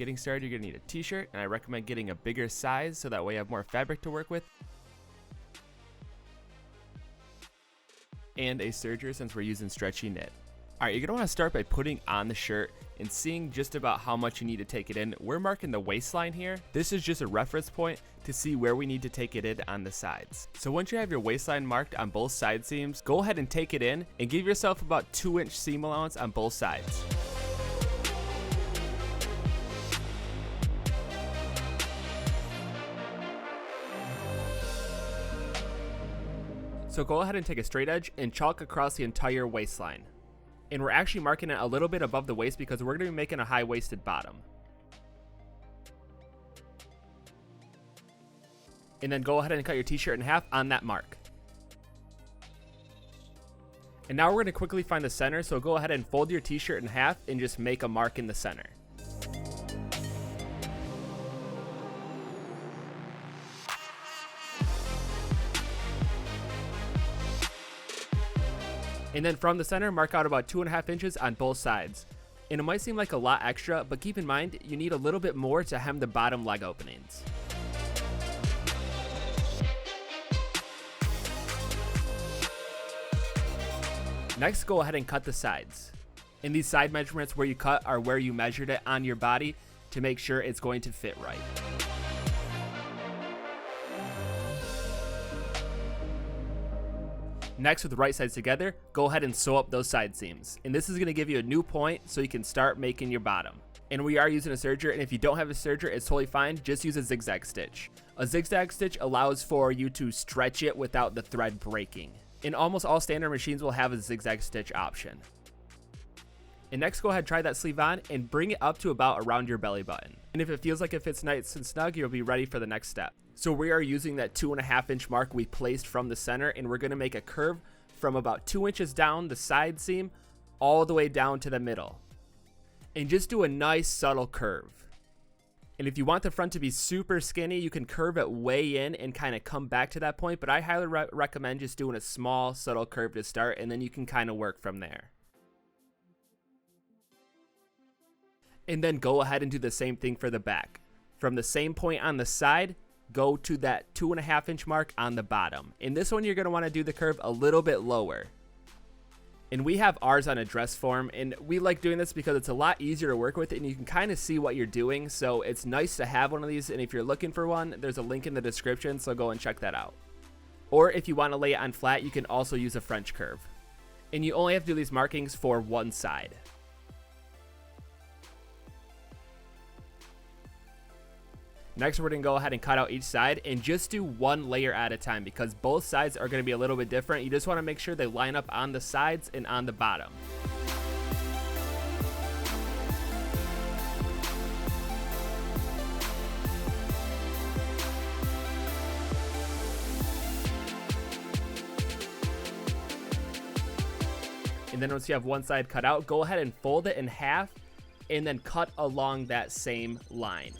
getting started, you're gonna need a t-shirt, and I recommend getting a bigger size so that way you have more fabric to work with. And a serger since we're using stretchy knit. Alright, you're gonna wanna start by putting on the shirt and seeing just about how much you need to take it in. We're marking the waistline here. This is just a reference point to see where we need to take it in on the sides. So once you have your waistline marked on both side seams, go ahead and take it in and give yourself about 2-inch seam allowance on both sides. So go ahead and take a straight edge and chalk across the entire waistline. And we're actually marking it a little bit above the waist because we're going to be making a high-waisted bottom. And then go ahead and cut your t-shirt in half on that mark. And now we're going to quickly find the center, so go ahead and fold your t-shirt in half and just make a mark in the center. And then from the center, mark out about 2.5 inches on both sides. And it might seem like a lot extra, but keep in mind, you need a little bit more to hem the bottom leg openings. Next, go ahead and cut the sides. And these side measurements where you cut are where you measured it on your body to make sure it's going to fit right. Next, with the right sides together, go ahead and sew up those side seams. And this is going to give you a new point so you can start making your bottom. And we are using a serger, and if you don't have a serger, it's totally fine. Just use a zigzag stitch. A zigzag stitch allows for you to stretch it without the thread breaking. And almost all standard machines will have a zigzag stitch option. And next, go ahead and try that sleeve on and bring it up to about around your belly button. And if it feels like it fits nice and snug, you'll be ready for the next step. So we are using that 2.5 inch mark we placed from the center, and we're going to make a curve from about 2 inches down the side seam all the way down to the middle. And just do a nice subtle curve. And if you want the front to be super skinny, you can curve it way in and kind of come back to that point, but I highly recommend just doing a small subtle curve to start, and then you can kind of work from there. And then go ahead and do the same thing for the back. From the same point on the side, go to that 2.5 inch mark on the bottom. In this one, you're going to want to do the curve a little bit lower. And we have ours on a dress form, and we like doing this because it's a lot easier to work with and you can kind of see what you're doing. So it's nice to have one of these, and if you're looking for one, there's a link in the description, so go and check that out. Or if you want to lay it on flat, you can also use a French curve. And you only have to do these markings for one side. Next, we're going to go ahead and cut out each side and just do one layer at a time because both sides are going to be a little bit different. You just want to make sure they line up on the sides and on the bottom. And then once you have one side cut out, go ahead and fold it in half and then cut along that same line.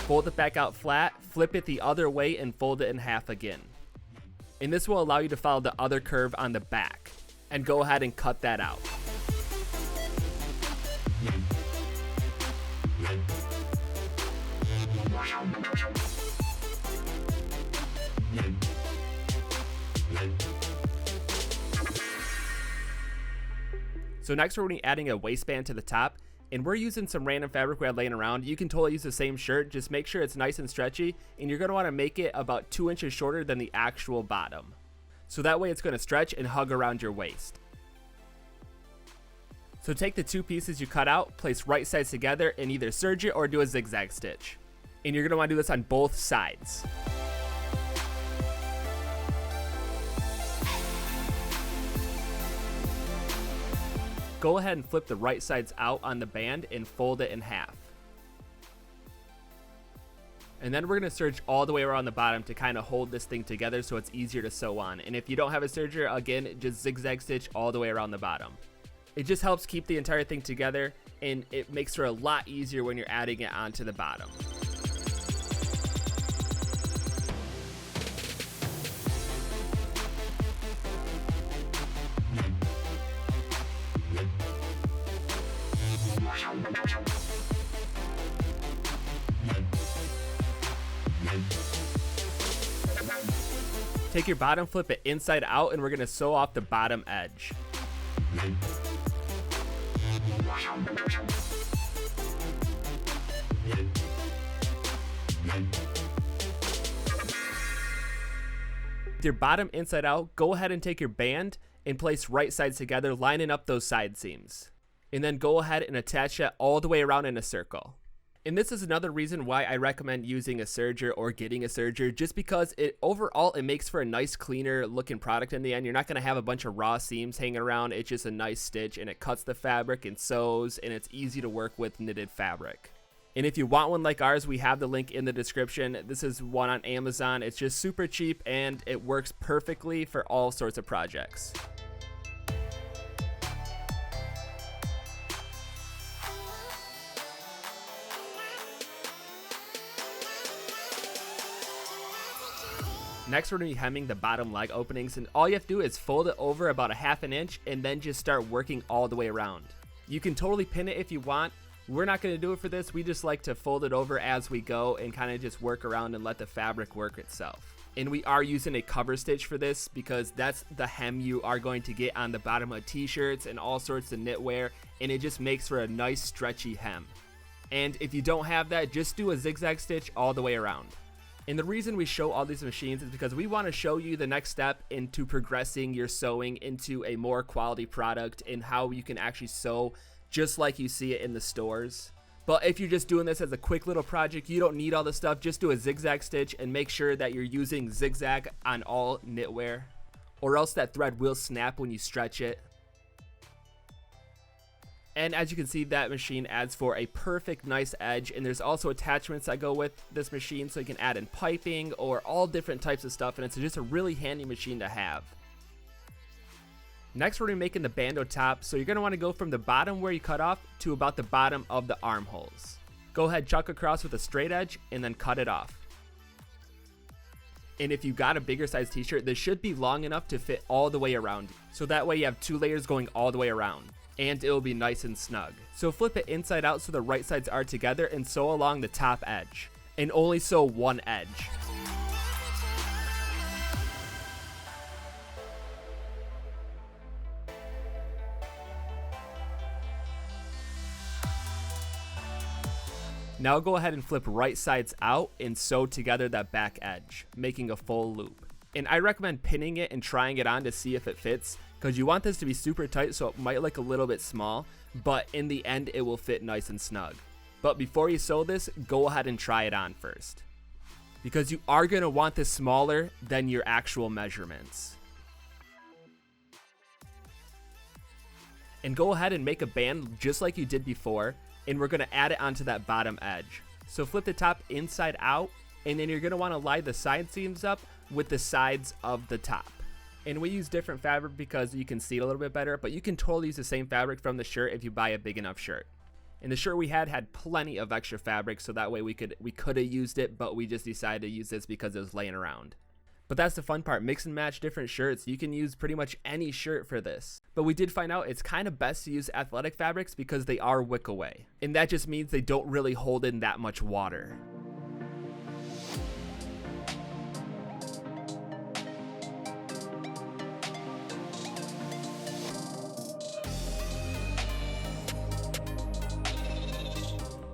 Fold it back out flat, flip it the other way, and fold it in half again. And this will allow you to follow the other curve on the back. And go ahead and cut that out. So next we're going to be adding a waistband to the top. And we're using some random fabric we had laying around. You can totally use the same shirt. Just make sure it's nice and stretchy. And you're going to want to make it about 2 inches shorter than the actual bottom. So that way it's going to stretch and hug around your waist. So take the two pieces you cut out, place right sides together, and either serge it or do a zigzag stitch. And you're going to want to do this on both sides. Go ahead and flip the right sides out on the band and fold it in half. And then we're going to serge all the way around the bottom to kind of hold this thing together so it's easier to sew on. And if you don't have a serger, again, just zigzag stitch all the way around the bottom. It just helps keep the entire thing together, and it makes it a lot easier when you're adding it onto the bottom. Take your bottom, flip it inside out, and we're going to sew off the bottom edge. With your bottom inside out, go ahead and take your band and place right sides together, lining up those side seams. And then go ahead and attach that all the way around in a circle. And this is another reason why I recommend using a serger or getting a serger, just because overall it makes for a nice, cleaner looking product in the end. You're not going to have a bunch of raw seams hanging around. It's just a nice stitch, and it cuts the fabric and sews, and it's easy to work with knitted fabric. And if you want one like ours, we have the link in the description. This is one on Amazon. It's just super cheap, and it works perfectly for all sorts of projects. Next, we're going to be hemming the bottom leg openings, and all you have to do is fold it over about a ½ inch and then just start working all the way around. You can totally pin it if you want. We're not going to do it for this. We just like to fold it over as we go and kind of just work around and let the fabric work itself. And we are using a cover stitch for this because that's the hem you are going to get on the bottom of t-shirts and all sorts of knitwear, and it just makes for a nice stretchy hem. And if you don't have that, just do a zigzag stitch all the way around. And the reason we show all these machines is because we want to show you the next step into progressing your sewing into a more quality product and how you can actually sew just like you see it in the stores. But if you're just doing this as a quick little project, you don't need all this stuff. Just do a zigzag stitch and make sure that you're using zigzag on all knitwear, or else that thread will snap when you stretch it. And as you can see, that machine adds for a perfect nice edge, and there's also attachments that go with this machine, so you can add in piping or all different types of stuff, and it's just a really handy machine to have. Next, we're going to be making the bandeau top, so you're going to want to go from the bottom where you cut off to about the bottom of the armholes. Go ahead, chuck across with a straight edge, and then cut it off. And if you've got a bigger size t-shirt, this should be long enough to fit all the way around, so that way you have 2 layers going all the way around, and it will be nice and snug. So flip it inside out so the right sides are together and sew along the top edge, and only sew one edge. Now go ahead and flip right sides out and sew together that back edge, making a full loop. And I recommend pinning it and trying it on to see if it fits, because you want this to be super tight, so it might look a little bit small, but in the end it will fit nice and snug. But before you sew this, go ahead and try it on first, because you are going to want this smaller than your actual measurements. And go ahead and make a band just like you did before, and we're going to add it onto that bottom edge. So flip the top inside out, and then you're going to want to line the side seams up with the sides of the top. And we use different fabric because you can see it a little bit better, but you can totally use the same fabric from the shirt if you buy a big enough shirt. And the shirt we had plenty of extra fabric, so that way we could have used it, but we just decided to use this because it was laying around. But that's the fun part, mix and match different shirts. You can use pretty much any shirt for this. But we did find out it's kind of best to use athletic fabrics because they are wick away. And that just means they don't really hold in that much water.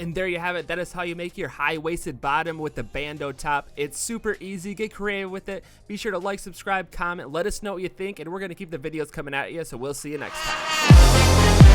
And there you have it. That is how you make your high-waisted bottom with the bandeau top. It's super easy. Get creative with it. Be sure to like, subscribe, comment. Let us know what you think, and we're going to keep the videos coming at you, so we'll see you next time.